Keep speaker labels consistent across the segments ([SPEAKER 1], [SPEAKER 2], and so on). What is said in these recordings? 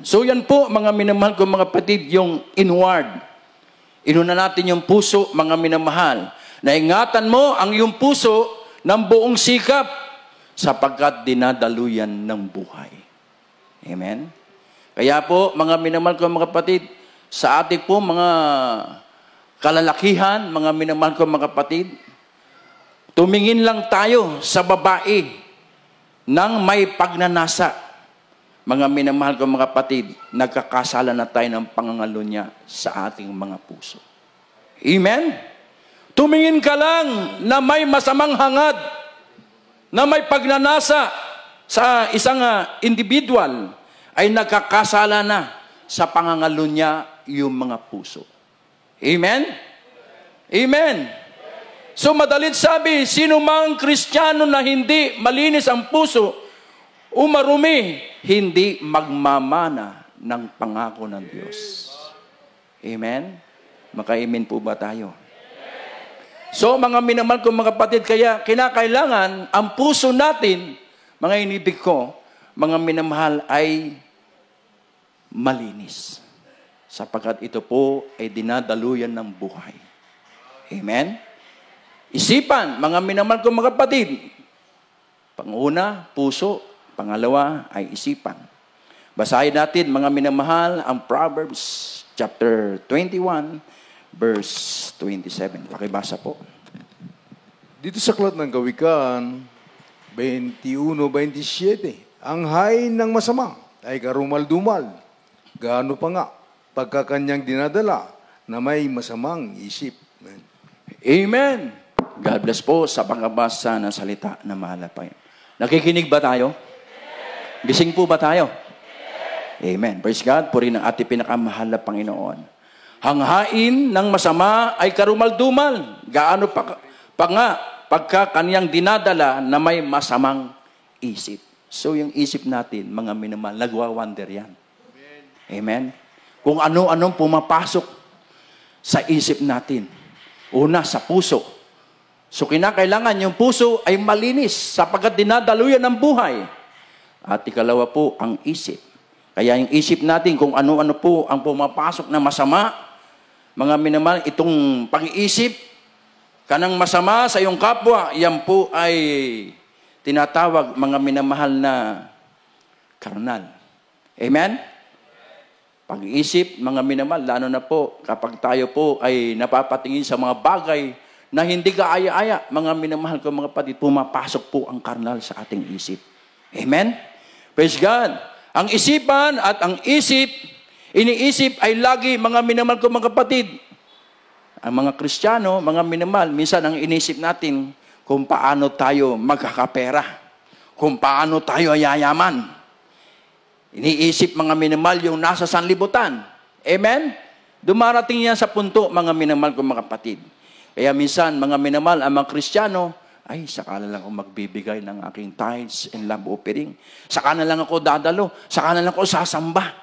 [SPEAKER 1] So yan po, mga minamahal ko mga kapatid, yung inward. Inuna natin yung puso, mga minamahal. Naingatan mo ang iyong puso ng buong sikap sapagkat dinadaluyan ng buhay. Amen? Kaya po, mga minamahal ko mga kapatid, sa ating po mga kalalakihan, mga minamahal ko mga kapatid, tumingin lang tayo sa babae nang may pagnanasa. Mga minamahal ko mga kapatid, nagkakasala na tayo ng pangangalo niya sa ating mga puso. Amen? Tumingin ka lang na may masamang hangad, na may pagnanasa sa isang individual, ay nagkakasala na sa pangangalo niya yung mga puso. Amen? Amen? So madalit sabi, sino mang Kristiyano na hindi malinis ang puso, umarumi, hindi magmamana ng pangako ng Diyos. Amen? Maka-amen po ba tayo? So, mga minamahal ko mga kapatid, kaya kinakailangan ang puso natin, mga inibig ko, mga minamahal ay malinis. Sapagkat ito po ay dinadaluyan ng buhay. Amen? Isipan, mga minamahal ko mga kapatid, panguna, puso, pangalawa ay isipan. Basahin natin, mga minamahal, ang Proverbs chapter 21, verse 27. Pakibasa po.
[SPEAKER 2] Dito sa Aklat ng Kawikaan, 21:27, ang hain ng masama ay karumal-dumal. Gaano pa nga, pagkakanyang dinadala na may masamang isip. Amen.
[SPEAKER 1] Amen. God bless po sa pagkabasa ng salita na mahalapay. Nakikinig ba tayo? Gising po ba tayo? Amen. Praise God. Purihin ang ating pinakamahal na Panginoon. Hanghain ng masama ay karumal-dumal. Gaano pa nga pagka kaniyang dinadala na may masamang isip. So yung isip natin, mga minamahal, nagwa-wonder yan. Amen. Kung ano-anong pumapasok sa isip natin. Una, sa puso. So kinakailangan yung puso ay malinis sapagkat dinadaluyan ng buhay. At ikalawa po, ang isip. Kaya yung isip natin, kung ano-ano po ang pumapasok na masama, mga minamahal, itong pag-iisip, kanang masama sa iyong kapwa, yan po ay tinatawag, mga minamahal, na karnal. Amen? Pag-iisip, mga minamahal, lalo na po, kapag tayo po ay napapatingin sa mga bagay na hindi kaaya-aya, mga minamahal ko mga kapatid, pumapasok po ang karnal sa ating isip. Amen? Praise God. Ang isipan at ang isip, iniisip ay lagi, mga minamahal ko mga kapatid. Ang mga Kristiyano, mga minamahal, minsan ang inisip natin kung paano tayo magkakapera, kung paano tayo yayaman. Iniisip, mga minamahal, yung nasa sanlibutan. Amen? Dumarating yan sa punto, mga minamahal ko mga kapatid. Kaya minsan, mga minamahal, ang mga Kristiyano, ay, saka na lang ako magbibigay ng aking tithes and love offering. Saka na lang ako dadalo. Saka na lang ako sasamba.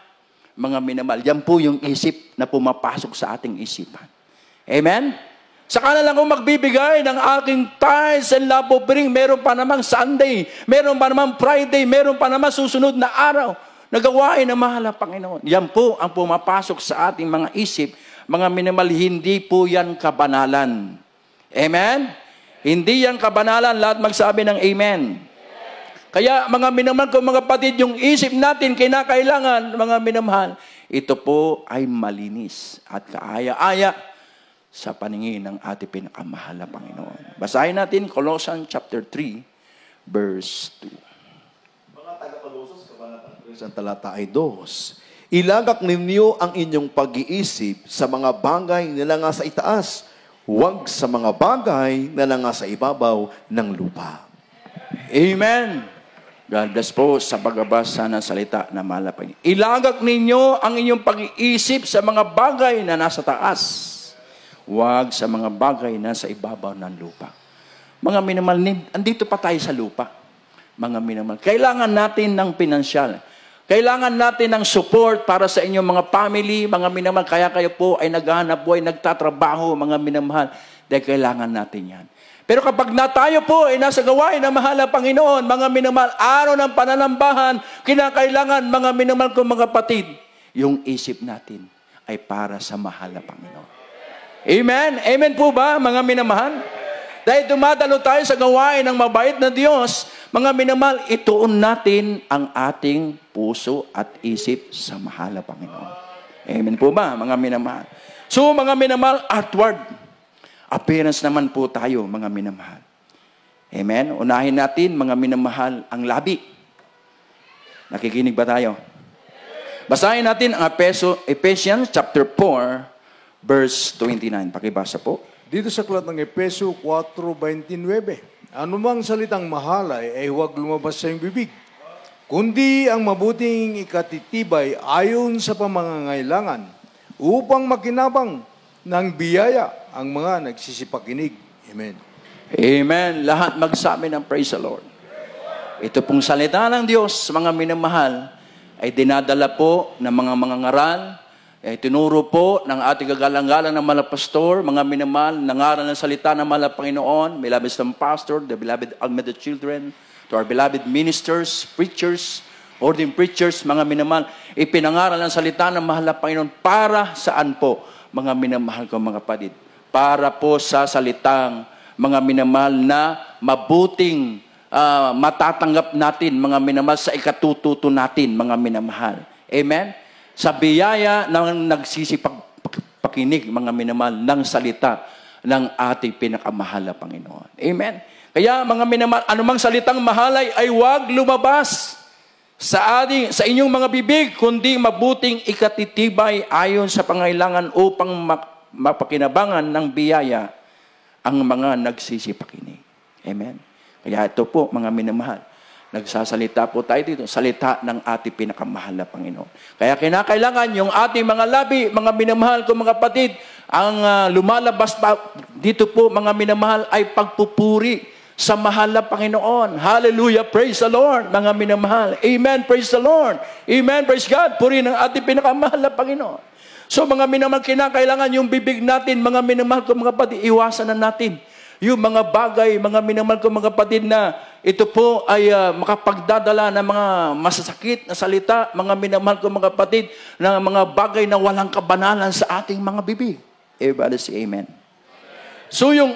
[SPEAKER 1] Mga minamahal, yan po yung isip na pumapasok sa ating isipan. Amen? Saka na lang ako magbibigay ng aking tithes and love offering. Meron pa namang Sunday. Meron pa namang Friday. Meron pa namang susunod na araw. Nagawain na mahal ang Panginoon. Yan po ang pumapasok sa ating mga isip. Mga minamahal, hindi po yan kabanalan. Amen? Hindi yan kabanalan, lahat magsabi ng amen. Kaya mga minamahal ko mga kapatid, yung isip natin kinakailangan, mga minamahal, ito po ay malinis at kaaya-aya sa paningin ng ating pinakamahal na Panginoon. Basahin natin Colossians chapter 3, verse 2.
[SPEAKER 3] Mga taga-Colossos, kabanatang 3, ang talata ay 2. Ilagak ninyo ang inyong pag-iisip sa mga bagay na nga sa itaas, huwag sa mga bagay na nasa ibabaw ng lupa.
[SPEAKER 1] Amen. God bless po sa pagbabasa ng salita na malapay. Ilagak ninyo ang inyong pag-iisip sa mga bagay na nasa taas. Huwag sa mga bagay na sa ibabaw ng lupa. Mga minamahal, andito pa tayo sa lupa. Mga minamahal, kailangan natin ng pinansyal. Kailangan natin ng support para sa inyong mga family, mga minamahal. Kaya kayo po ay naghahanap buhay, nagtatrabaho, mga minamahal. Dahil kailangan natin yan. Pero kapag na tayo po ay nasa gawain ng mahal na Panginoon, mga minamahal, araw ng pananambahan, kinakailangan, mga minamahal kong mga kapatid, yung isip natin ay para sa mahal na Panginoon. Amen? Amen po ba, mga minamahal? Dahil dumadalo tayo sa gawain ng mabait na Diyos, mga minamahal, ituon natin ang ating puso at isip sa mahal na Panginoon. Amen po ba, mga minamahal? So, mga minamahal, outward appearance naman po tayo, mga minamahal. Amen? Unahin natin, mga minamahal, ang labi. Nakikinig ba tayo? Basahin natin ang Ephesians chapter 4, verse 29. Pakibasa po.
[SPEAKER 2] Dito sa aklat ng Efeso 4:29, anumang salitang mahalay ay huwag lumabas sa iyong bibig, kundi ang mabuting ikatitibay ayon sa pamangangailangan, upang makinabang ng biyaya ang mga nagsisipakinig. Amen.
[SPEAKER 1] Amen. Lahat magsabi ng praise the Lord. Ito pong salita ng Diyos, mga minamahal, ay dinadala po ng mga ngaral, ay tinuro po ng ating kagalang-galang ng mga pastor, mga minamahal, nangaral ng salita ng mga Panginoon, beloved pastor, the beloved Almeida children, to our beloved ministers, preachers, ordained preachers, mga minamahal, ipinangaral ng salita ng mahal na Panginoon para saan po, mga minamahal ko mga kapatid? Para po sa salitang mga minamahal na mabuting matatanggap natin, mga minamahal, sa ikatututo natin, mga minamahal. Amen? Sa biyaya ng nagsisipagpakinig, mga minamahal, ng salita ng ating pinakamahal na Panginoon. Amen? Kaya, mga minamahal, anumang salitang mahalay ay huwag lumabas sa inyong mga bibig, kundi mabuting ikatitibay ayon sa pangailangan upang mapakinabangan ng biyaya ang mga nagsisipakinig. Amen? Kaya ito po, mga minamahal, nagsasalita po tayo dito, salita ng ating pinakamahal na Panginoon. Kaya kinakailangan yung ating mga labi, mga minamahal ko mga kapatid, ang lumalabas dito po, mga minamahal, ay pagpupuri sa mahal na Panginoon. Hallelujah, praise the Lord, mga minamahal. Amen, praise the Lord. Amen, praise God. Puri ng ating pinakamahal na Panginoon. So mga minamahal, kinakailangan yung bibig natin, mga minamahal ko mga kapatid, iwasan na natin yung mga bagay, mga minamahal ko mga kapatid, na ito po ay makapagdadala ng mga masasakit na salita, mga minamahal ko mga kapatid, na mga bagay na walang kabanalan sa ating mga bibig. Everybody say amen. So yung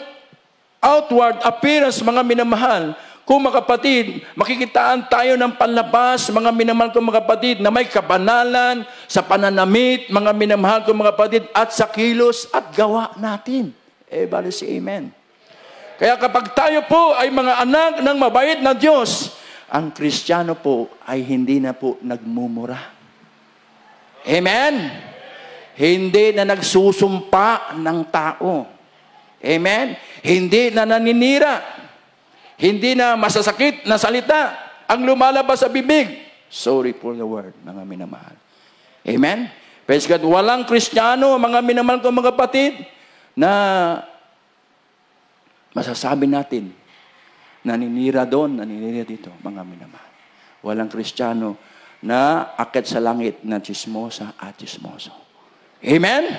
[SPEAKER 1] outward appearance, mga minamahal, kung mga kapatid, makikitaan tayo ng panlabas, mga minamahal ko mga kapatid, na may kabanalan sa pananamit, mga minamahal ko mga kapatid, at sa kilos at gawa natin. Everybody say amen. Kaya kapag tayo po ay mga anak ng mabait na Diyos, ang Kristiyano po ay hindi na po nagmumura. Amen? Hindi na nagsusumpa ng tao. Amen? Hindi na naninira. Hindi na masasakit na salita ang lumalabas sa bibig. Sorry for the word, mga minamahal. Amen? Praise God. Walang Kristiyano, mga minamahal ko mga kapatid, na masasabi natin, naninira doon, naninira dito, mga minamahal. Walang Kristiyano na akit sa langit na chismosa at chismoso. Amen?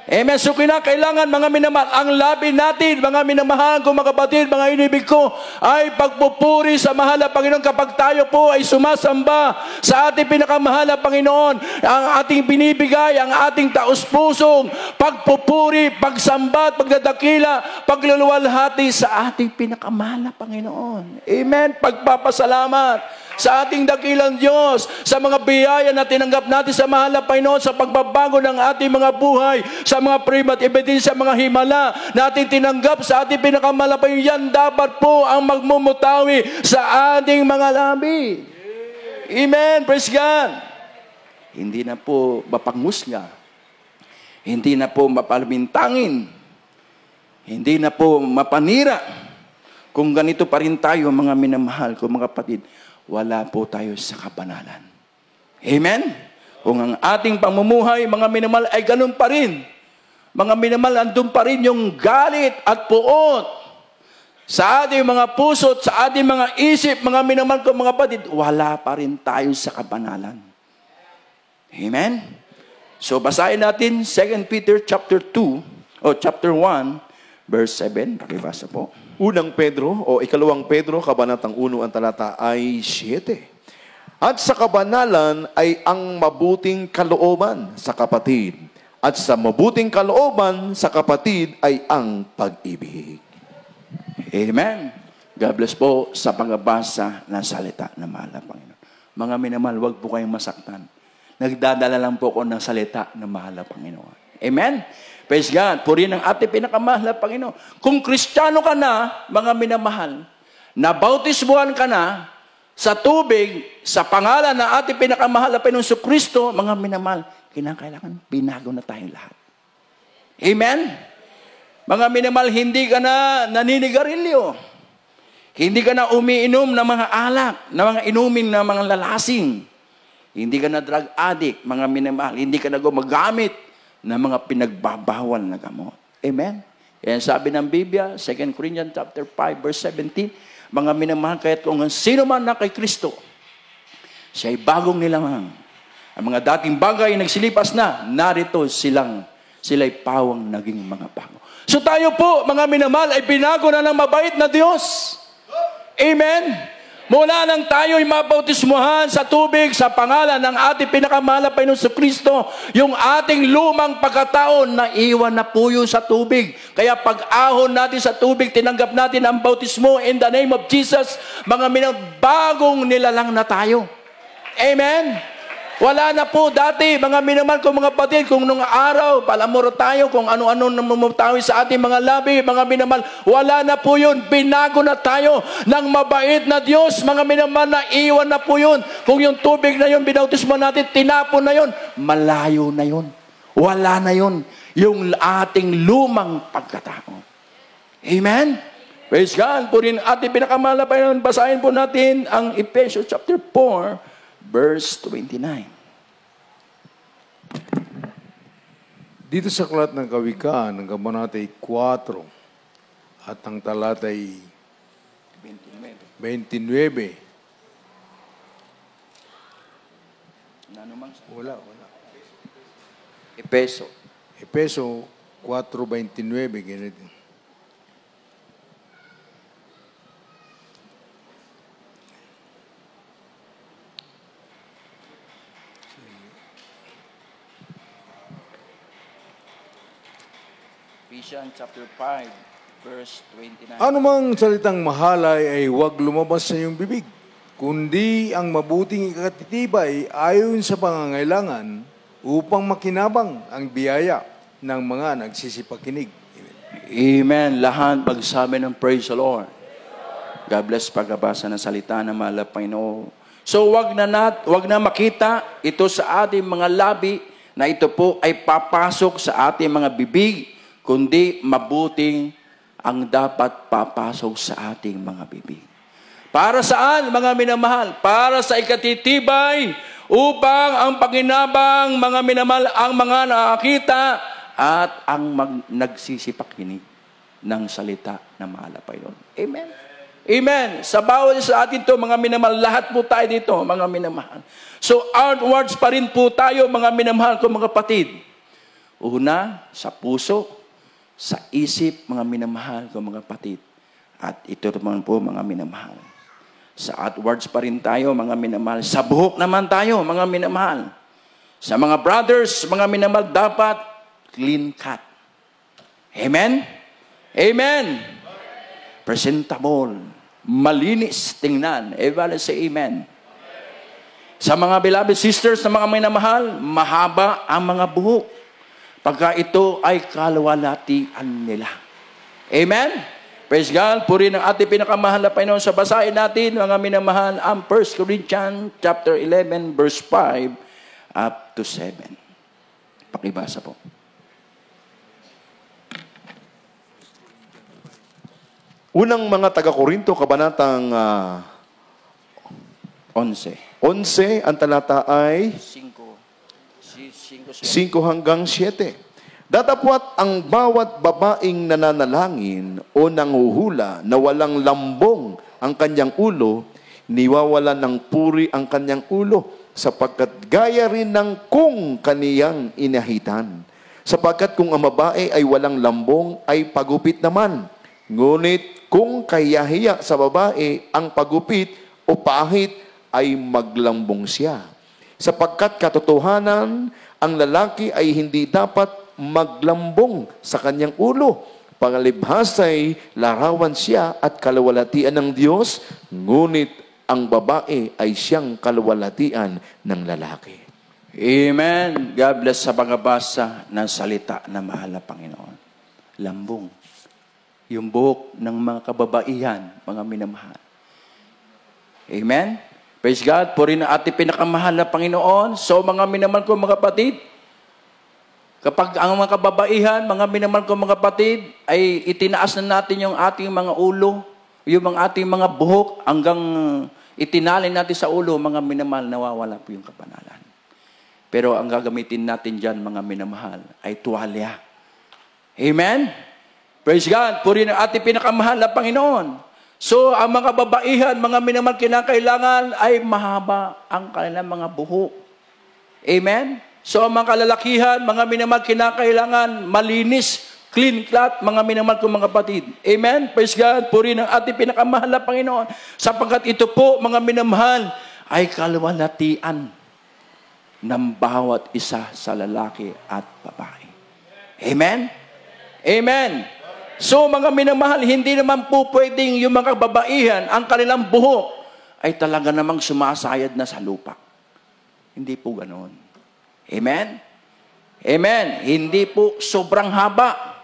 [SPEAKER 1] Amen. So kinakailangan, mga minamahal, ang labi natin, mga minamahal ko mga kapatid, mga inibig ko, ay pagpupuri sa mahal na Panginoon. Kapag tayo po ay sumasamba sa ating pinakamahal na Panginoon, ang ating binibigay, ang ating taus-pusong pagpupuri, pagsamba at pagdadakila, pagluluwalhati sa ating pinakamahal na Panginoon. Amen. Pagpapasalamat sa ating dakilang Diyos, sa mga biyaya na tinanggap natin sa mahal na Panginoon, sa pagbabago ng ating mga buhay, sa mga prima at ebidensya, mga himala na ating tinanggap sa ating pinakamahal na Panginoon. Yan dapat po ang magmumutawi sa ating mga labi. Amen. Praise God. Hindi na po mapangusga. Hindi na po mapalmintangin. Hindi na po mapanira. Kung ganito pa rin tayo, mga minamahal ko, mga kapatid, wala po tayo sa kabanalan. Amen? Kung ang ating pamumuhay, mga minamahal, ay ganun pa rin. Mga minamahal, andun pa rin yung galit at puot sa ating mga puso, sa ating mga isip, mga minamahal ko, mga kapatid, wala pa rin tayo sa kabanalan. Amen? So, basahin natin 2 Peter chapter 2, o chapter 1, verse 7. Pakibasa po.
[SPEAKER 3] Unang Pedro o ikalawang Pedro, kabanatang 1, ang talata ay 7. At sa kabanalan ay ang mabuting kalooban sa kapatid. At sa mabuting kalooban sa kapatid ay ang pag-ibig.
[SPEAKER 1] Amen. God bless po sa pagbabasa ng salita ng mahal na Panginoon. Mga minamahal, huwag po kayong masaktan. Nagdadala lang po ako ng salita ng mahal na Panginoon. Amen. Praise God. Purihin ang ating pinakamahal na Panginoon. Kung Kristiyano ka na, mga minamahal, nabautismuhan ka na sa tubig, sa pangalan ng ating pinakamahal na Panginoon sa Kristo, mga minamahal, kinakailangan binago na tayong lahat. Amen? Mga minamahal, hindi ka na naninigarilyo. Hindi ka na umiinom ng mga alak, ng mga inumin ng mga lalasing. Hindi ka na drug addict, mga minamahal. Hindi ka na gumagamit ng mga pinagbabawal na gamot. Amen? Yan sabi ng Biblia, 2 Corinthians chapter 5, verse 17, mga minamahal, kahit kung sino man na kay Kristo, siya ay bagong nilamang. Ang mga dating bagay nagsilipas na, narito sila'y pawang naging mga bago. So tayo po, mga minamahal, ay binago na ng mabait na Diyos. Amen? Mula nang tayo'y mabautismuhan sa tubig sa pangalan ng ating pinakamahal na Panginoon sa Kristo, yung ating lumang pagkataon na iwan na po yun sa tubig. Kaya pag-ahon natin sa tubig, tinanggap natin ang bautismo in the name of Jesus, mga bagong nilalang na tayo. Amen? Wala na po dati, mga minamahal ko mga kapatid, kung nung araw, palamuro tayo kung ano-ano namumutawi sa ating mga labi, mga minamahal, wala na po yun. Binago na tayo ng mabait na Diyos, mga minamahal, na iwan na po yun. Kung yung tubig na yun, binautismo natin, tinapon na yun, malayo na yun. Wala na yun. Yung ating lumang pagkatao. Amen? Praise God. Purin ating pinakamahal na Panginoon, basahin po natin ang Ephesians chapter 4, verse 29.
[SPEAKER 2] Dito sa Aklat ng Kawikaan, ang kabanatay 4 at ang talatay 29. Wala.
[SPEAKER 1] Epeso.
[SPEAKER 2] Epeso 4:29, ganito.
[SPEAKER 1] Ephesians chapter 5, verse 29.
[SPEAKER 2] Anumang salitang mahalay ay huwag lumabas sa iyong bibig, kundi ang mabuting ikatitibay ayon sa pangangailangan upang makinabang ang biyaya ng mga nagsisipakinig.
[SPEAKER 1] Amen. Lahat pagsabi ng praise the Lord. God bless pagbabasa ng salita ng mahal na Panginoon. So wag na makita ito sa ating mga labi na ito po ay papasok sa ating mga bibig, kundi mabuting ang dapat papasok sa ating mga bibig. Para saan, mga minamahal? Para sa ikatitibay, upang ang paginabang, mga minamahal, ang mga nakakita at ang nagsisipakinig ng salita ng mahal na Panginoon. Amen. Amen. Sa bawat sa atin to, mga minamahal, lahat po tayo dito, mga minamahal. So outwards pa rin po tayo, mga minamahal ko, mga kapatid. Una, sa puso, sa isip, mga minamahal ko, mga kapatid. At ito naman po, mga minamahal. Sa outwards pa rin tayo, mga minamahal. Sa buhok naman tayo, mga minamahal. Sa mga brothers, mga minamahal, dapat clean cut. Amen? Amen. Presentable. Malinis tingnan. Everybody say amen. Sa mga beloved sisters na mga minamahal, mahaba ang mga buhok. Pagka ito ay kalwalatian nila. Amen? Praise God. Purihin ang ating pinakamahal na Panginoon. Sa basahin natin, mga minamahal, ang 1 Corinthians chapter 11, verse 5 up to 7. Pakibasa po.
[SPEAKER 3] Unang mga taga-Korinto, kabanatang
[SPEAKER 1] 11.
[SPEAKER 3] 11, ang talata ay 5 hanggang 7. Datapwat ang bawat babaeng nananalangin o nanghuhula na walang lambong ang kanyang ulo, niwawalan ng puri ang kanyang ulo, sapagkat gaya rin ng kung kaniyang inahitan. Sapagkat kung ang babae ay walang lambong, ay pagupit naman. Ngunit kung kahiyahiya sa babae ang pagupit o pahit, ay maglambong siya. Sapagkat katotohanan, ang lalaki ay hindi dapat maglambong sa kanyang ulo. Pangalibhasay, larawan siya at kaluwalhatian ng Diyos, ngunit ang babae ay siyang kaluwalhatian ng lalaki.
[SPEAKER 1] Amen. God bless sa pagabasa ng salita na mahal na Panginoon. Lambong. Yung buhok ng mga kababaihan, mga minamahal. Amen. Praise God. Purihin ang ating pinakamahal na Panginoon. So mga minamahal ko mga kapatid, kapag ang mga kababaihan, mga minamahal ko mga kapatid, ay itinaas na natin yung ating mga ulo, yung mga ating mga buhok, hanggang itinalin natin sa ulo, mga minamahal, nawawala po yung kapanalan. Pero ang gagamitin natin dyan, mga minamahal, ay tuwalya. Amen? Praise God. Purihin ang ating pinakamahal na Panginoon. So, ang mga babaihan, mga minamahal, kinakailangan ay mahaba ang kanilang mga buhok. Amen? So, ang mga kalalakihan, mga minamahal, kinakailangan malinis, clean cut, mga minamahal kong mga kapatid. Amen? Praise God. Purihin ang ating pinakamahal na Panginoon. Sapagkat ito po, mga minamahal, ay kaluwalhatian ng bawat isa sa lalaki at babae. Amen? Amen? So mga minamahal, hindi naman po pwedeng yung mga babaihan, ang kanilang buhok ay talaga namang sumasayad na sa lupa. Hindi po ganoon. Amen? Amen? Hindi po sobrang haba.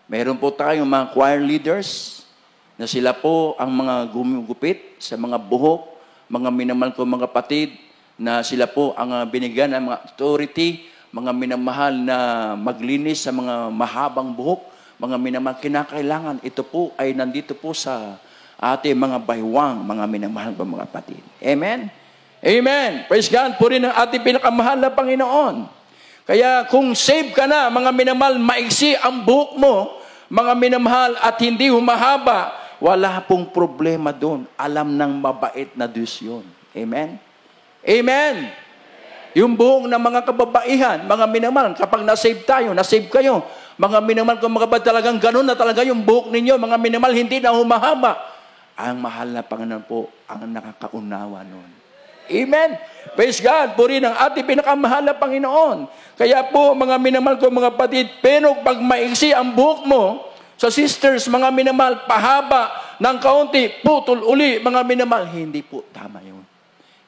[SPEAKER 1] Meron po tayong mga choir leaders na sila po ang mga gumugupit sa mga buhok, mga minamahal ko mga kapatid, na sila po ang binigyan ng mga authority, mga minamahal na maglinis sa mga mahabang buhok, mga minamahal, kinakailangan. Ito po ay nandito po sa ating mga baywang, mga minamahal ko mga kapatid. Amen? Amen. Praise God. Purihin ang ating pinakamahal na Panginoon. Kaya kung save ka na, mga minamahal, maiksi ang buhok mo, mga minamahal, at hindi humahaba, wala pong problema doon. Alam ng mabait na Diyos yun. Amen? Amen. Yung buhok ng mga kababaihan, mga minamahal, kapag nasave tayo, nasave kayo, mga minamahal, kung mga kapatid, talagang ganun na talaga yung buhok ninyo, mga minamahal, hindi na humahaba. Ang mahal na Panginoon po, ang nakakaunawa nun. Amen. Praise God. Purihin ang ating pinakamahal na Panginoon. Kaya po, mga minamahal ko mga kapatid, pero pag maiksi ang buhok mo, sa sisters, mga minamahal, pahaba ng kaunti, putol uli, mga minamahal, hindi po tama yun.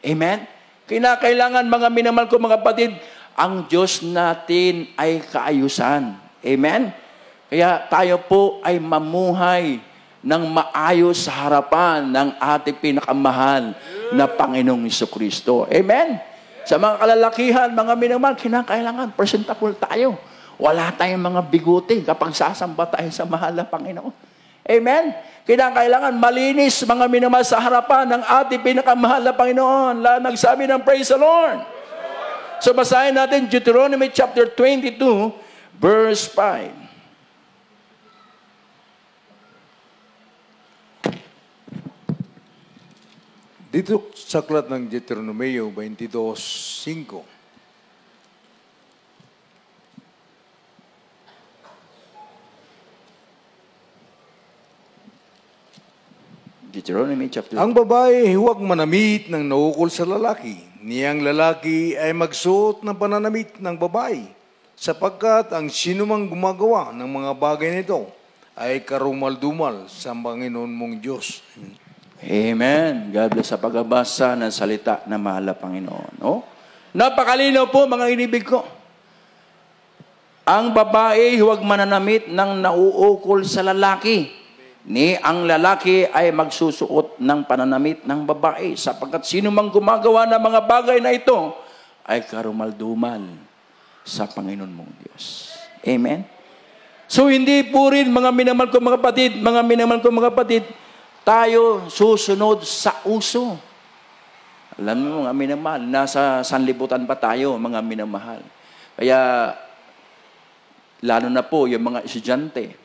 [SPEAKER 1] Amen. Kinakailangan, mga minamahal ko mga kapatid, ang Diyos natin ay kaayusan. Amen. Kaya tayo po ay mamuhay ng maayos sa harapan ng ating pinakamahal na Panginoong Jesucristo. Amen? Sa mga kalalakihan, mga minamahal, kinakailangan presentable tayo. Wala tayong mga biguti kapag sasamba tayo sa mahal na Panginoon. Amen? Kinakailangan malinis, mga minamahal, sa harapan ng ating pinakamahal na Panginoon. Nagsabi ng praise the Lord. So basahin natin Deuteronomy chapter 22, verse 5.
[SPEAKER 2] Dito sa aklat ng Deuteronomio 22:5.
[SPEAKER 1] Deuteronomy chapter
[SPEAKER 2] Ang babae huwag manamit ng naukol sa lalaki. Niyang lalaki ay magsuot ng pananamit ng babae. Sapagkat ang sinumang gumagawa ng mga bagay nito ay karumal-dumal sa Panginoon mong Diyos. Amen.
[SPEAKER 1] Amen. God bless sa pagbabasa ng salita na mahal na Panginoon. Oh? Napakalinaw po, mga inibig ko. Ang babae huwag mananamit ng nauukol sa lalaki. Ni ang lalaki ay magsusuot ng pananamit ng babae. Sapagkat sino mang gumagawa ng mga bagay na ito ay karumal-dumal sa Panginoon mong Diyos. Amen. So hindi po rin, mga minamahal ko mga kapatid, mga minamahal ko mga kapatid, tayo susunod sa uso. Alam mo mga minamahal, nasa sanlibutan pa tayo, mga minamahal. Kaya, lalo na po yung mga estudyante,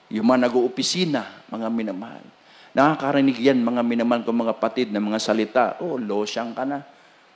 [SPEAKER 1] yung mga nag-uopisina, mga minamahal. Nakakarinig yan, mga minamahal ko mga kapatid, na mga salita, oh, losyang ka na.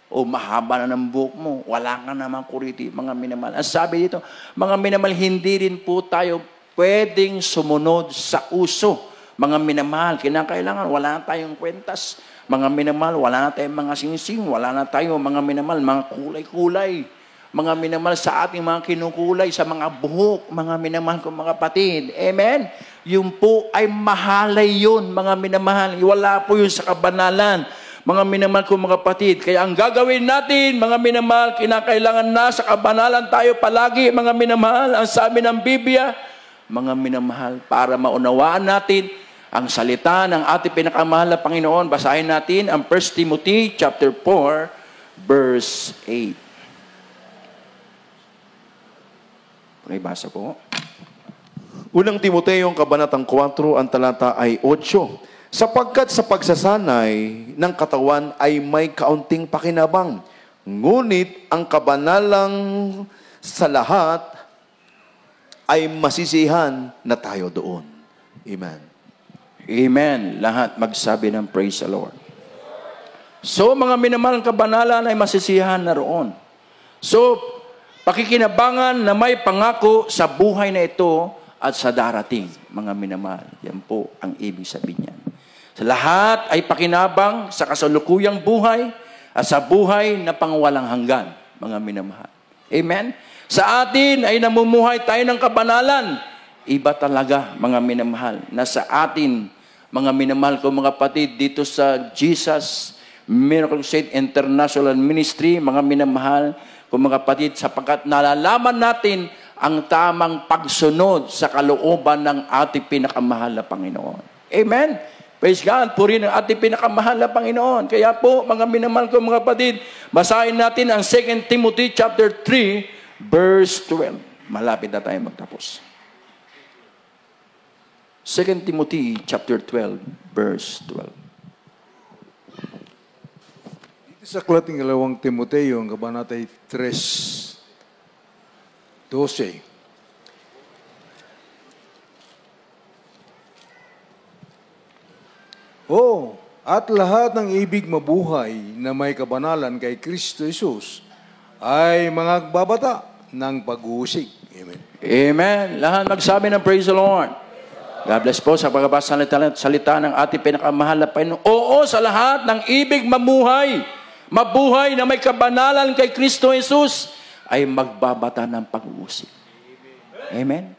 [SPEAKER 1] O mahaba na ng buhok mo, wala ka namang kuriti, mga minamahal. Ang sabi dito, mga minamahal, hindi rin po tayo pwedeng sumunod sa uso. Mga minamahal, kinakailangan, wala na tayong kwentas. Mga minamahal, wala na tayong mga singsing, wala na tayong mga minamahal, mga kulay-kulay. Mga minamahal sa ating mga kinukulay, sa mga buhok, mga minamahal kong mga kapatid. Amen? Yun po ay mahalay yun, mga minamahal. Wala po yun sa kabanalan. Mga minamahal kong mga kapatid. Kaya ang gagawin natin, mga minamahal, kinakailangan na sa kabanalan tayo palagi, mga minamahal, ang sabi ng Biblia, mga minamahal, para maunawaan natin ang salita ng ating pinakamahal na Panginoon. Basahin natin ang 1 Timothy chapter 4, verse 8. Pakibasa po.
[SPEAKER 3] Unang Timoteo, kabanatang 4, ang talata ay 8. Sapagkat sa pagsasanay ng katawan ay may kaunting pakinabang, ngunit ang kabanalang sa lahat ay masisihan na tayo doon. Amen.
[SPEAKER 1] Amen. Lahat magsabi ng praise the Lord. So, mga minamahal ng kabanalan ay masisihan na roon. So, pakikinabangan na may pangako sa buhay na ito at sa darating, mga minamahal. Yan po ang ibig sabihin niyan. Sa lahat ay pakinabang sa kasalukuyang buhay at sa buhay na pangwalang hanggan, mga minamahal. Amen? Sa atin ay namumuhay tayo ng kabanalan. Iba talaga, mga minamahal, na sa atin, mga minamahal ko mga kapatid, dito sa Jesus Miracle Crusade International Ministry, mga minamahal ko mga kapatid, sapagkat nalalaman natin ang tamang pagsunod sa kalooban ng ating pinakamahal na Panginoon. Amen? Praise God, purihin ang ating pinakamahal na Panginoon. Kaya po, mga minamahal ko mga kapatid, basahin natin ang 2 Timothy chapter 3, verse 12. Malapit na tayo magtapos. 2 Timothy chapter 12, verse 12.
[SPEAKER 2] Dito sa aklat ng 2 Timoteo, ang kabanatay 3:12. Oh, at lahat ng ibig mabuhay na may kabanalan kay Kristo Jesus ay mga babata ng pag-uusig. Amen.
[SPEAKER 1] Amen. Lahat magsabi ng praise the Lord. God bless po sa pagbabasa ng salita ng ating pinakamahal na Panginoon. Oo, sa lahat ng ibig mabuhay na may kabanalan kay Kristo Jesus, ay magbabata ng pag-uusig. Amen.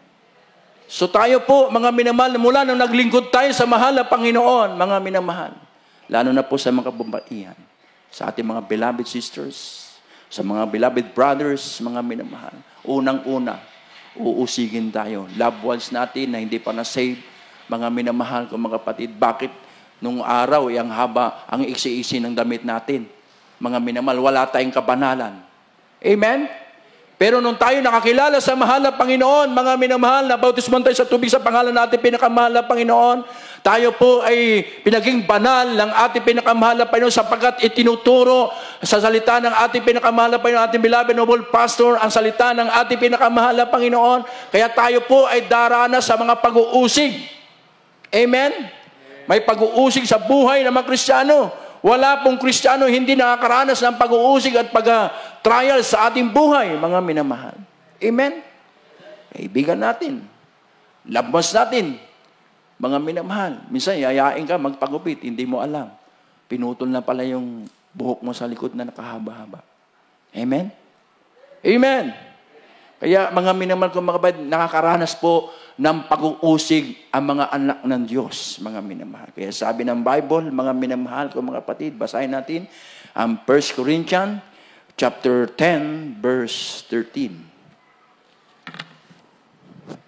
[SPEAKER 1] So tayo po, mga minamahal, mula nung naglingkod tayo sa mahal na Panginoon, mga minamahal, lalo na po sa mga kababaihan, sa ating mga beloved sisters, sa mga beloved brothers, mga minamahal, unang-una, uusigin tayo. Loved ones natin na hindi pa na-save, mga minamahal ko mga kapatid, bakit nung araw, ang haba, ang iksi-iksi ng damit natin? Mga minamahal, wala tayong kabanalan. Amen? Pero nung tayo nakakilala sa mahal na Panginoon, mga minamahal, na bautisman tayo sa tubig sa pangalan natin pinakamahal na Panginoon, tayo po ay pinaging banal ng ating pinakamahal na Panginoon sapagkat itinuturo sa salita ng ating pinakamahal na Panginoon, ating beloved noble pastor, ang salita ng ating pinakamahal na Panginoon. Kaya tayo po ay darana sa mga pag-uusig. Amen? May pag-uusig sa buhay ng mga Kristiyano. Wala pong Kristiyano hindi nakakaranas ng pag-uusig at pag-trial sa ating buhay, mga minamahal. Amen? Kaibigan natin. Labas natin. Mga minamahal. Minsan, yayain ka, magpagupit, hindi mo alam. Pinutol na pala yung buhok mo sa likod na nakahaba-haba. Amen? Amen! Kaya, mga minamahal kong mga kapatid, nakakaranas po ng pag-uusig ang mga anak ng Diyos, mga minamahal. Kaya sabi ng Bible, mga minamahal ko mga kapatid, basahin natin ang 1 Corinthians chapter 10, verse 13.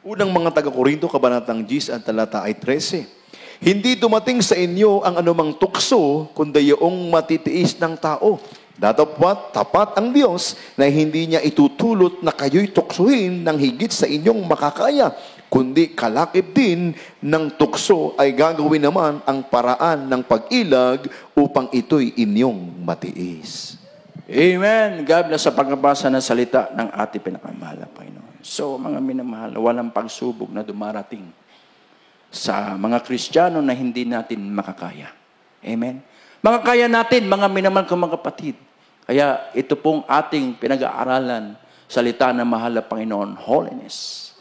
[SPEAKER 3] Unang mga taga-Korinto, kabanatang 10, ang talata ay 13. Hindi dumating sa inyo ang anumang tukso, kundi yung matitiis ng tao. Datapwat, tapat ang Diyos na hindi niya itutulot na kayo'y tuksuhin ng higit sa inyong makakaya, kundi kalakip din ng tukso ay gagawin naman ang paraan ng pag-ilag upang ito'y inyong matiis.
[SPEAKER 1] Amen. God bless sa pagbabasa ng salita ng ating pinakamahal na Panginoon. So, mga minamahal, walang pagsubok na dumarating sa mga Kristiyano na hindi natin makakaya. Amen. Makakaya natin, mga minamahal kong mga kapatid. Kaya ito pong ating pinag-aaralan, salita ng mahal na Panginoon, holiness.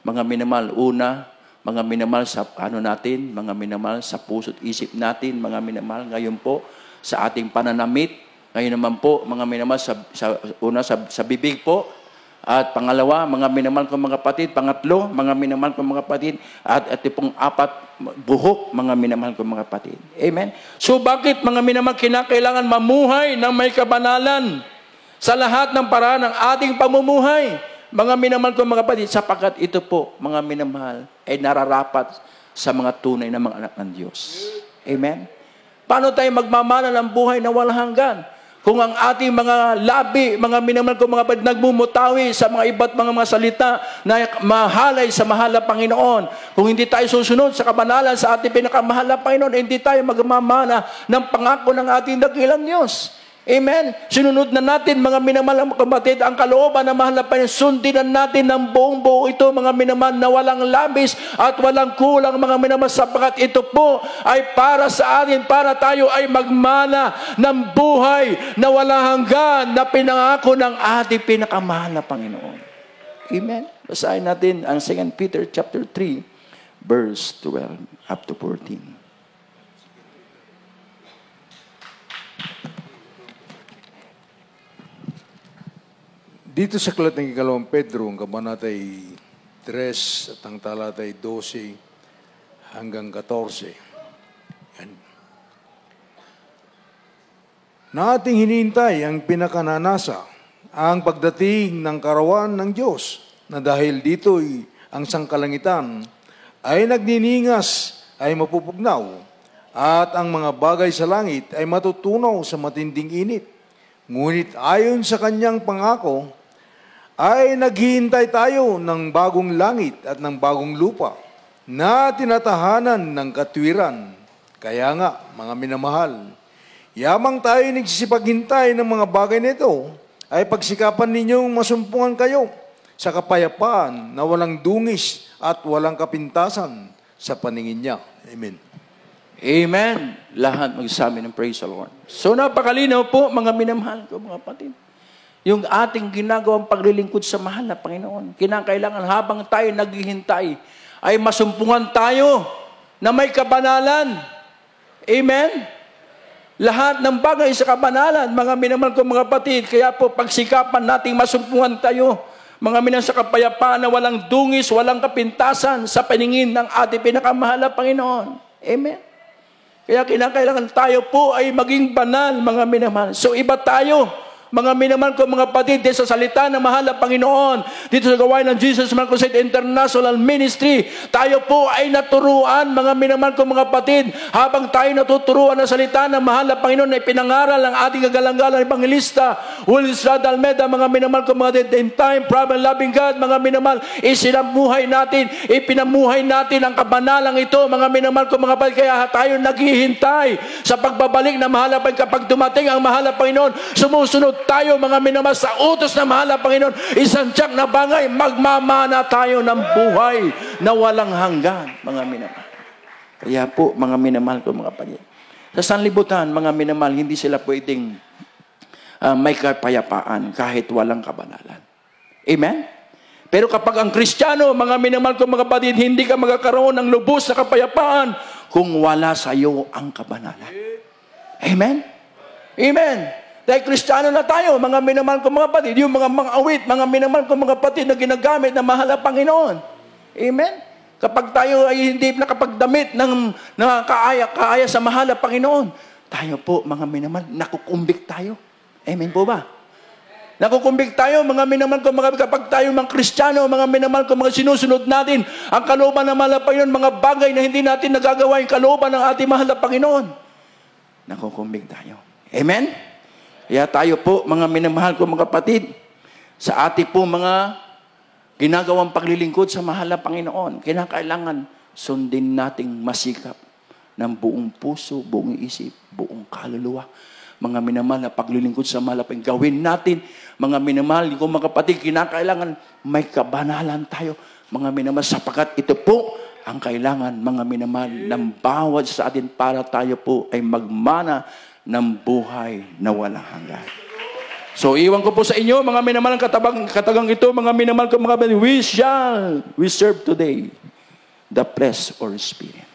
[SPEAKER 1] mga minamahal, una, mga minamahal sa ano natin, mga minamahal sa puso't isip natin, mga minamahal, ngayon po, sa ating pananamit, ngayon naman po, mga minamahal, sa bibig po, at pangalawa, mga minamahal kong mga kapatid, pangatlo, mga minamahal kong mga kapatid, at ito pong apat, buhok, mga minamahal kong mga kapatid. Amen? So bakit mga minamahal kinakailangan mamuhay ng may kabanalan sa lahat ng paraan ng ating pamumuhay? Mga minamahal kong mga kapatid, sapagkat ito po, mga minamahal, ay nararapat sa mga tunay na mga anak ng Diyos. Amen? Paano tayo magmamana ng buhay na walang hanggan? Kung ang ating mga labi, mga minamahal kong mga kapatid, nagmumutawi sa mga iba't mga salita na mahalay sa mahal na Panginoon. Kung hindi tayo susunod sa kabanalan sa ating pinakamahal na Panginoon, hindi tayo magmamana ng pangako ng ating dakilang Diyos. Amen? Sinunod na natin, mga minamahal na kapatid, ang kalooban na mahal na Panginoon. Sundinan natin ng buong buo ito, mga minamahal, na walang labis at walang kulang, mga minamahal, sapagkat ito po ay para sa atin, para tayo ay magmana ng buhay na walang hanggan na pinangako ng ating pinakamahal na Panginoon. Amen? Basahin natin ang 2 Peter chapter 3, verse 12 up to 14.
[SPEAKER 2] Dito sa Aklat ng Ikalawang Pedro, ang kabanatay 3 at ang talatay 12 hanggang 14. Yan. Na ating hinihintay ang pinakananasa, ang pagdating ng karawan ng Diyos, na dahil dito'y ang sangkalangitan ay nagniningas, ay mapupugnaw, at ang mga bagay sa langit ay matutunaw sa matinding init. Ngunit ayon sa kanyang pangako, ay naghihintay tayo ng bagong langit at ng bagong lupa na tinatahanan ng katwiran. Kaya nga, mga minamahal, yamang tayo nagsisipaghintay ng mga bagay nito, ay pagsikapan ninyong masumpungan kayo sa kapayapaan na walang dungis at walang kapintasan sa paningin niya. Amen.
[SPEAKER 1] Amen. Lahat magsabi ng praise the Lord. So napakalinaw po, mga minamahal ko, mga kapatid. Yung ating ginagawang paglilingkod sa mahal na Panginoon. Kinakailangan habang tayo naghihintay, ay masumpungan tayo na may kabanalan. Amen? Lahat ng bagay sa kabanalan, mga minamahal ko mga kapatid, kaya po pagsikapan nating masumpungan tayo, mga minamahal sa kapayapaan na walang dungis, walang kapintasan sa paningin ng ating pinakamahal na Panginoon. Amen? Kaya kinakailangan tayo po ay maging banal, mga minamahal. So iba tayo, mga minamahal ko mga kapatid, dito sa salita ng mahal na Panginoon, dito sa gawain ng Jesus Crusade International Ministry, tayo po ay naturuan, mga minamahal ko mga kapatid, habang tayo natuturuan ng salita ng mahal na Panginoon, ay pinangaral ang ating kagalang-galang evangelista, Willis Rad Almeida, mga minamahal ko mga kapatid, in time, proud and loving God, mga minamahal, isinamuhay natin, ipinamuhay natin ang kabanalang ito, mga minamahal ko mga kapatid, kaya tayo naghihintay sa pagbabalik na mahal na Panginoon. Kapag dumating ang mahal na Panginoon, sumusunod tayo, mga minamahal, sa utos na mahal na Panginoon, isang tiyak na bagay, magmamana tayo ng buhay na walang hanggan, mga minamahal. Kaya po, mga minamahal ko, mga kapatid, sa sanlibutan, mga minamahal, hindi sila pwedeng may kapayapaan kahit walang kabanalan. Amen? Pero kapag ang Kristiyano, mga minamahal ko, mga kapatid, hindi ka magkakaroon ng lubos na kapayapaan kung wala sa iyo ang kabanalan. Amen? Amen? Dahil Kristiyano na tayo, mga minamahal ko mga kapatid, yung mga awit, mga minamahal ko mga kapatid na ginagamit na mahal na Panginoon. Amen? Kapag tayo ay hindi nakapagdamit ng kaaya sa mahal na Panginoon, tayo po, mga minamahal, nakukumbik tayo. Amen po ba? Nakukumbik tayo, mga minamahal ko mga kapag tayo mga Kristiyano, mga minamahal ko mga sinusunod natin, ang kalooban ng mahal na Panginoon, mga bagay na hindi natin nagagawa yung kalooban ng ating mahal na Panginoon. Nakukumbik tayo. Amen? Kaya tayo po, mga minamahal ko mga kapatid, sa ating po mga ginagawang paglilingkod sa mahal na Panginoon, kinakailangan sundin nating masikap ng buong puso, buong isip, buong kaluluwa. Mga minamahal na paglilingkod sa mahal na Panginoon, gawin natin, mga minamahal ko mga kapatid, kinakailangan may kabanalan tayo, mga minamahal, sapagkat ito po ang kailangan, mga minamahal, ng bawat sa atin para tayo po ay magmana ng buhay na walang hanggan. So, iwan ko po sa inyo, mga minamalang katagang ito, mga minamahal ko mga kapatid, we serve today the flesh or spirit.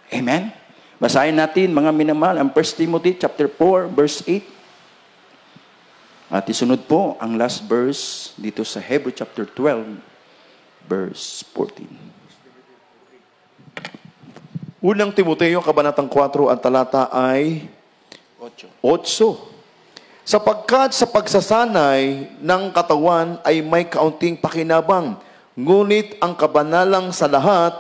[SPEAKER 1] Amen? Basahin natin, mga minamahal, ang 1 Timothy chapter 4, verse 8. At isunod po ang last verse dito sa Hebrew chapter 12, verse 14.
[SPEAKER 3] Unang Timoteo, kabanatang 4, ang talata ay 8. Sapagkat sa pagsasanay ng katawan ay may kaunting pakinabang, ngunit ang kabanalang sa lahat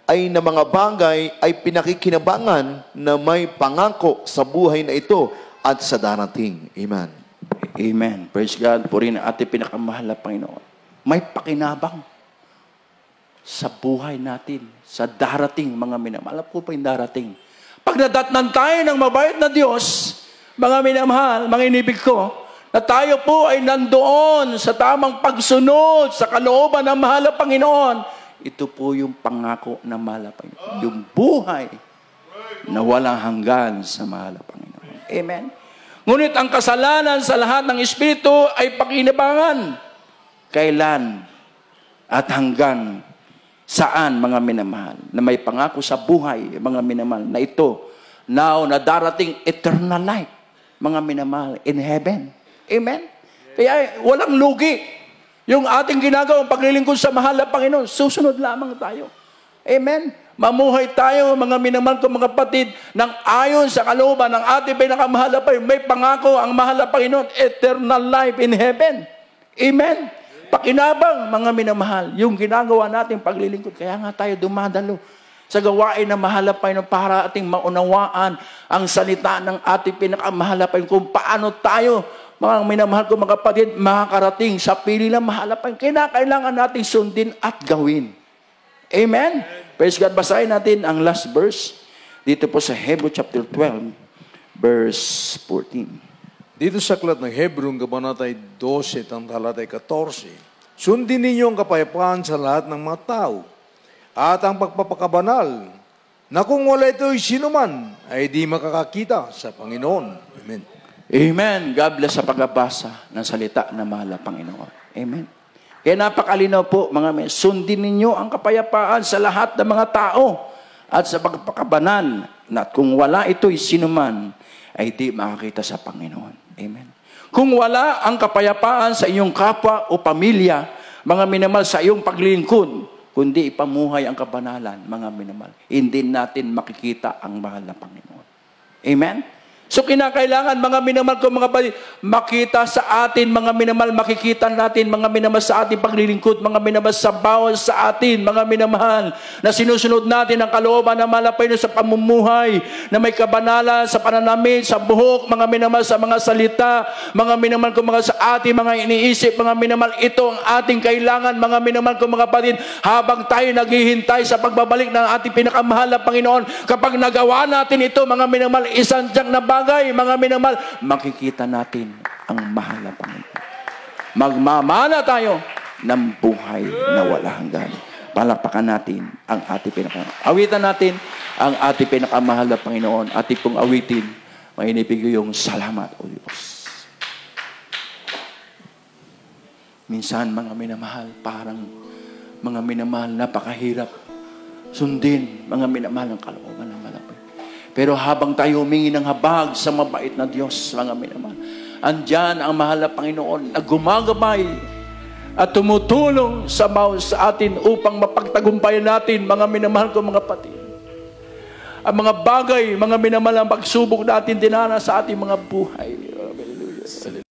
[SPEAKER 3] ay na mga bagay ay pinakikinabangan na may pangako sa buhay na ito at sa darating. Amen.
[SPEAKER 1] Amen. Praise God. Purihin ang ating pinakamahal na Panginoon. May pakinabang sa buhay natin, sa darating, mga minamahal. Alam po pa yung darating. Pag nadatnan tayo ng mabait na Diyos, mga minamahal, mga inibig ko, na tayo po ay nandoon sa tamang pagsunod sa kalooban ng mahal na Panginoon. Ito po yung pangako ng mahal na Panginoon. Yung buhay na walang hanggan sa mahal na Panginoon. Amen. Ngunit ang kasalanan sa lahat ng Espiritu ay pakinabangan. Kailan at hanggang saan, mga minamahal, na may pangako sa buhay, mga minamahal, na ito, now na darating eternal life, mga minamahal, in heaven. Amen? Kaya walang lugi. Yung ating ginagawang paglilingkod sa mahal na Panginoon, susunod lamang tayo. Amen? Mamuhay tayo, mga minamahal ko, mga kapatid, ng ayon sa kalooban ng ating pinakamahal na Panginoon. May pangako ang mahal na Panginoon, eternal life in heaven. Amen? Pakinabang, mga minamahal, yung ginagawa nating paglilingkod. Kaya nga tayo dumadalo sa gawain ng mahal na Panginoon para ating maunawaan ang salita ng ating pinakamahal na Panginoon kung paano tayo, mga minamahal ko, mga kapatid, makakarating sa pili ng mahal na Panginoon. Kailangan nating sundin at gawin. Amen? Praise God. Basahin natin ang last verse dito po sa Hebrew chapter 12, verse 14.
[SPEAKER 2] Dito sa aklat ng Hebrew, kabanatay 12, ang talatay 14, sundin ninyo ang kapayapaan sa lahat ng mga tao at ang pagpapakabanal na kung wala ito'y sinuman ay di makakakita sa Panginoon. Amen.
[SPEAKER 1] Amen. God bless sa pagbabasa ng salita ng mahal na Panginoon. Amen. Kaya napakalinaw po, mga men, sundin ninyo ang kapayapaan sa lahat ng mga tao at sa pagpapakabanal na kung wala ito'y sinuman ay di makakita sa Panginoon. Amen. Kung wala ang kapayapaan sa iyong kapwa o pamilya, mga minamahal, sa iyong paglilingkod, kundi ipamuhay ang kabanalan, mga minamahal, hindi natin makikita ang mahal na Panginoon. Amen? So kinakailangan, mga minamahal ko, mga kapatid, makita sa atin, mga minamahal, makikita natin, mga minamahal, sa ating paglilingkod, mga minamahal, sa bawat sa atin, mga minamahal, na sinusunod natin ang kalooban ng mahal na Panginoon sa pamumuhay, na may kabanalan sa pananamit, sa buhok, mga minamahal, sa mga salita, mga minamahal ko, mga sa ating mga iniisip, mga minamahal, ito ang ating kailangan, mga minamahal ko, mga kapatid, habang tayo naghihintay sa pagbabalik ng ating pinakamahal na Panginoon. Kapag nagawa natin ito, mga minamahal, isang tiyang na bagay, mga minamahal, makikita natin ang mahal na Panginoon. Magmamana tayo ng buhay na wala hanggan. Palakpakan natin ang ating pinakamahal. Awitan natin ang ating pinakamahal na Panginoon. Ating pong awitin, mainipig yung salamat, O Diyos. Minsan, mga minamahal, parang mga minamahal, napakahirap sundin, mga minamahal ng kalooban ng malapit. Pero habang tayo humingi ng habag sa mabait na Diyos, mga minamahal, andyan ang mahal na Panginoon na gumagabay at tumutulong sa atin upang mapagtagumpayan natin, mga minamahal ko, mga kapatid. Ang mga bagay, mga minamahal, ang pagsubok natin dinana sa ating mga buhay. Hallelujah.